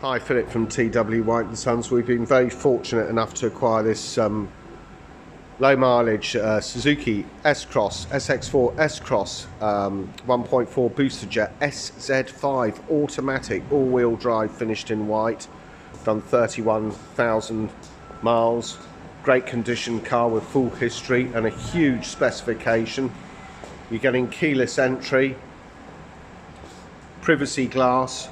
Hi, Philip from T.W White Sons. We've been very fortunate enough to acquire this low mileage Suzuki SX4 S-Cross 1.4 Boosterjet SZ5 automatic all-wheel drive, finished in white, done 31,000 miles. Great condition car with full history and a huge specification. You're getting keyless entry, privacy glass.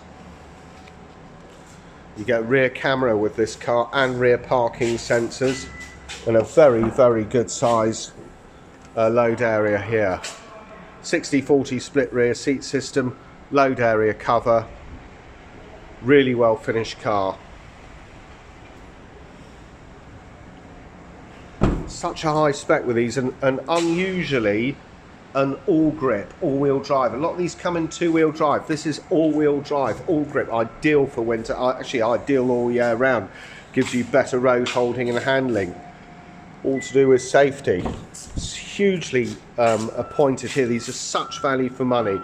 You get rear camera with this car and rear parking sensors, and a very good size load area here. 60/40 split rear seat system, load area cover, really well finished car. Such a high spec with these, and unusually an ALLGRIP all-wheel drive. A lot of these come in two-wheel drive. This is all-wheel drive, ALLGRIP, ideal for winter, actually ideal all year round. Gives you better road holding and handling, all to do with safety. It's hugely appointed here. These are such value for money.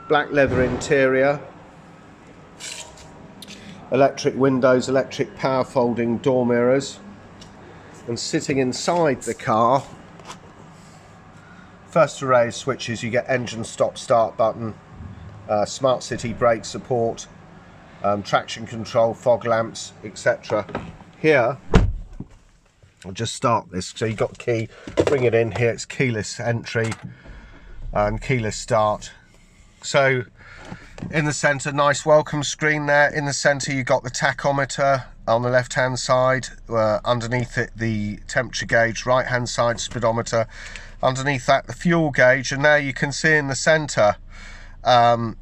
Black leather interior, electric windows, electric power folding door mirrors, and sitting inside the car, first array of switches. You get engine stop start button, smart city brake support, traction control, fog lamps, etc. Here, I'll just start this. So you've got key, bring it in here, it's keyless entry and keyless start. So in the centre, nice welcome screen there. In the centre you've got the tachometer. On the left hand side, underneath it the temperature gauge, right hand side speedometer, underneath that the fuel gauge, and there you can see in the centre a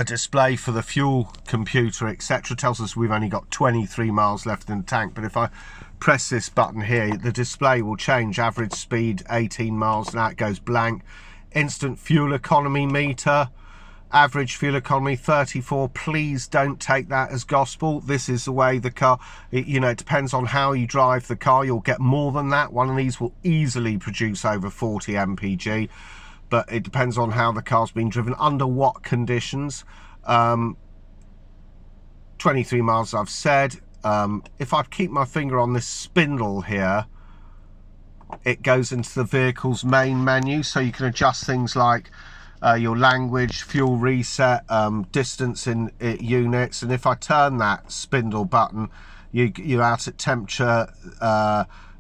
display for the fuel computer, etc. Tells us we've only got 23 miles left in the tank, but if I press this button here, the display will change. Average speed 18 miles, now it goes blank. Instant fuel economy meter, average fuel economy 34. Please don't take that as gospel. This is the way the car, it depends on how you drive the car. You'll get more than that. One of these will easily produce over 40 mpg, but it depends on how the car's been driven, under what conditions. 23 miles I've said. If I keep my finger on this spindle here, it goes into the vehicle's main menu, so you can adjust things like your language, fuel reset, distance in units. And if I turn that spindle button, you're out at temperature,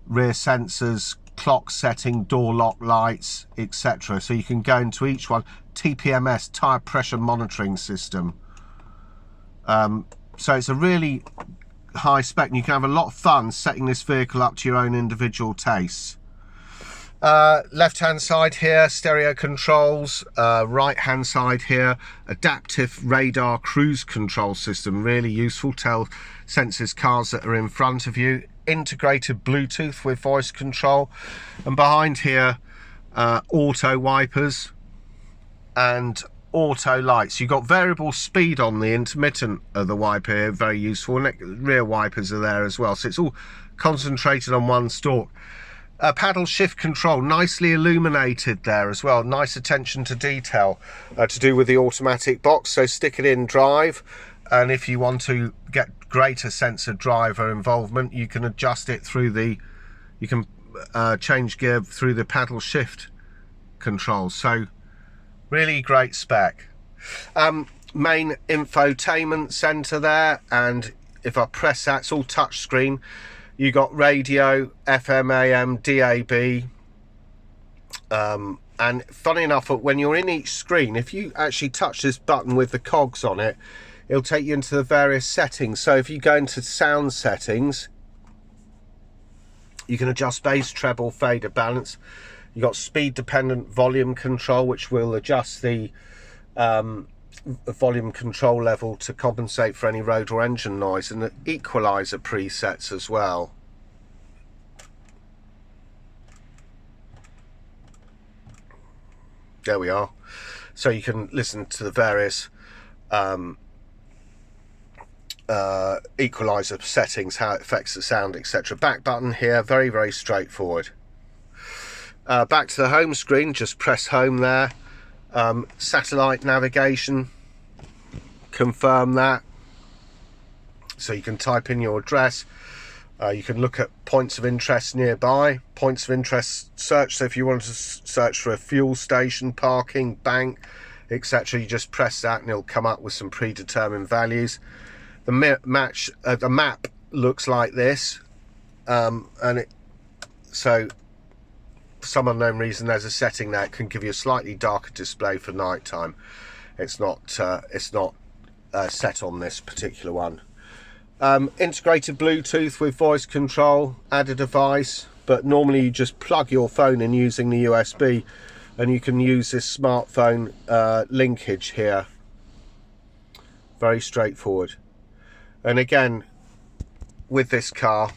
rear sensors, clock setting, door lock lights, etc. So you can go into each one. TPMS, tyre pressure monitoring system. So it's a really high spec, and you can have a lot of fun setting this vehicle up to your own individual tastes. Left hand side here, stereo controls. Right hand side here, adaptive radar cruise control system, really useful, senses cars that are in front of you. Integrated Bluetooth with voice control, and behind here auto wipers and auto lights. You've got variable speed on the intermittent of the wiper here, very useful, and rear wipers are there as well, so it's all concentrated on one stalk. Paddle shift control, nicely illuminated there as well. Nice attention to detail to do with the automatic box. So stick it in drive, and if you want to get greater sense of driver involvement, you can adjust it through the, you can change gear through the paddle shift control. So really great spec. Main infotainment center there, and if I press that, it's all touch screen. You got radio, FM, AM, DAB, and funny enough, when you're in each screen, if you actually touch this button with the cogs on it, it'll take you into the various settings. So if you go into sound settings, you can adjust bass, treble, fader, balance. You got speed dependent volume control, which will adjust the volume control level to compensate for any road or engine noise, and the equalizer presets as well. There we are. So you can listen to the various equalizer settings, how it affects the sound, etc. Back button here, very straightforward. Back to the home screen, just press home there. Satellite navigation, confirm that. So you can type in your address. You can look at points of interest nearby, points of interest search. So if you want to search for a fuel station, parking, bank, etc., you just press that and it'll come up with some predetermined values. The map looks like this, and so for some unknown reason there's a setting there that can give you a slightly darker display for night time. It's not set on this particular one. Integrated Bluetooth with voice control, add a device, but normally you just plug your phone in using the USB, and you can use this smartphone linkage here. Very straightforward. And again, with this car,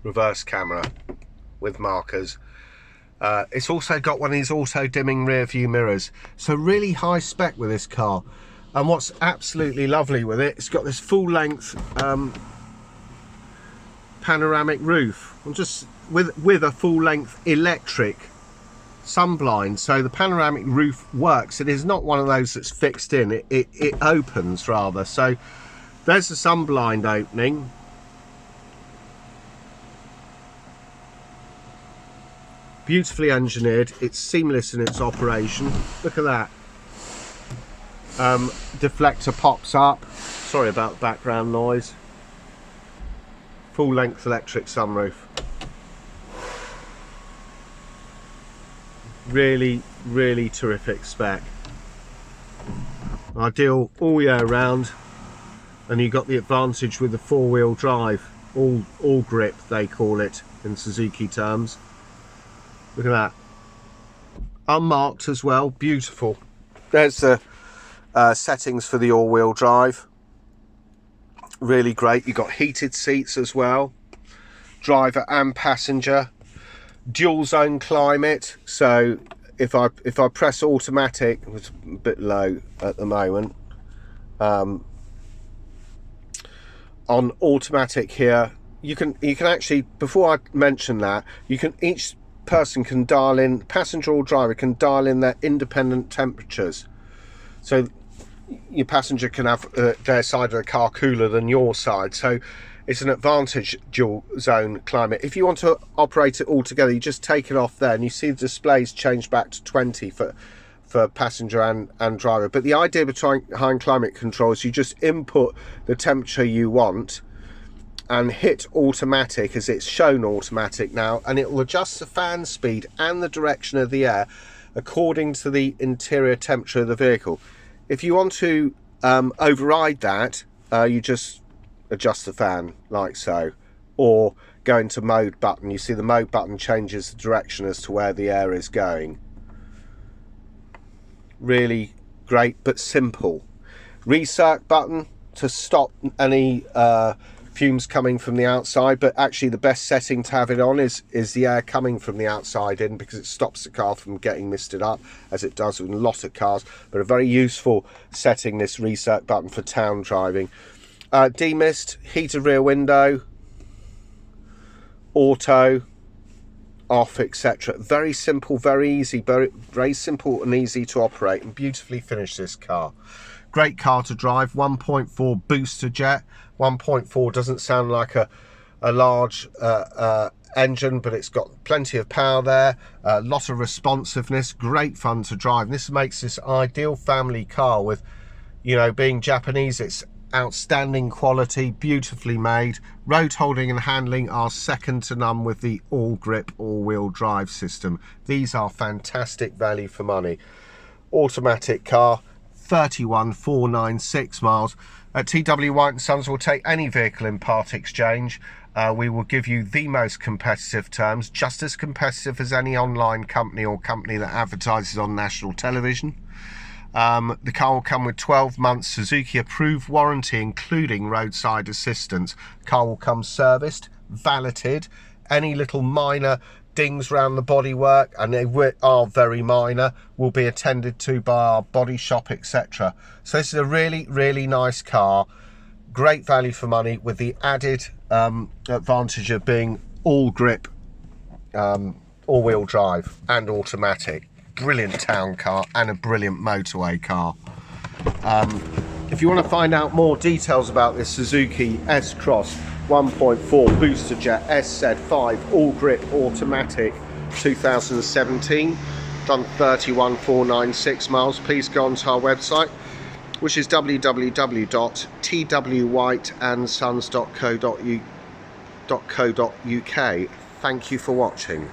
reverse camera with markers. It's also got one of these auto dimming rear view mirrors, so really high spec with this car. And what's absolutely lovely with it, it's got this full length panoramic roof, and just with a full length electric sunblind. So the panoramic roof works. It is not one of those that's fixed in, it opens rather. So there's the sunblind opening. Beautifully engineered, it's seamless in its operation. Look at that. Deflector pops up. Sorry about the background noise. Full length electric sunroof. Really, really terrific spec. Ideal all year round, and you got the advantage with the four-wheel drive, all grip they call it in Suzuki terms. Look at that. Unmarked as well, beautiful. There's the settings for the all-wheel drive. Really great. You've got heated seats as well, driver and passenger. Dual zone climate, so if I press automatic, it's a bit low at the moment, on automatic here, you can actually, before I mention that, each person can dial in, passenger or driver can dial in their independent temperatures. So your passenger can have their side of the car cooler than your side, so it's an advantage dual zone climate. If you want to operate it all together, you just take it off there and you see the displays change back to 20 for passenger and driver. But the idea behind climate control is you just input the temperature you want and hit automatic, as it's shown automatic now, and it will adjust the fan speed and the direction of the air according to the interior temperature of the vehicle. If you want to override that, you just adjust the fan like so, or go into mode button. You see the mode button changes the direction as to where the air is going. Really great but simple. Recirc button to stop any fumes coming from the outside, but actually the best setting to have it on is the air coming from the outside in, because it stops the car from getting misted up, as it does with a lot of cars. But a very useful setting, this recirc button, for town driving. Demist, heated rear window, auto, off, etc. Very simple, very easy, very simple and easy to operate, and beautifully finished, this car. Great car to drive. 1.4 Boosterjet. 1.4 doesn't sound like a large engine, but it's got plenty of power there, a lot of responsiveness, great fun to drive. And this makes this ideal family car with, you know, being Japanese, it's outstanding quality, beautifully made. Road holding and handling are second to none with the ALLGRIP all-wheel drive system. These are fantastic value for money. Automatic car, 31,496 miles. At T.W White Sons will take any vehicle in part exchange. We will give you the most competitive terms, just as competitive as any online company or company that advertises on national television. The car will come with 12 months Suzuki approved warranty, including roadside assistance. The car will come serviced, valeted. Any little minor dings around the bodywork, and they are very minor, will be attended to by our body shop, etc. So this is a really, really nice car. Great value for money, with the added advantage of being ALLGRIP, all-wheel drive and automatic. Brilliant town car and a brilliant motorway car. If If you want to find out more details about this Suzuki S-Cross 1.4 Boosterjet SZ5 ALLGRIP automatic 2017, done 31,496 miles, please go onto our website, which is www.twwhiteandsons.co.uk. Thank you for watching.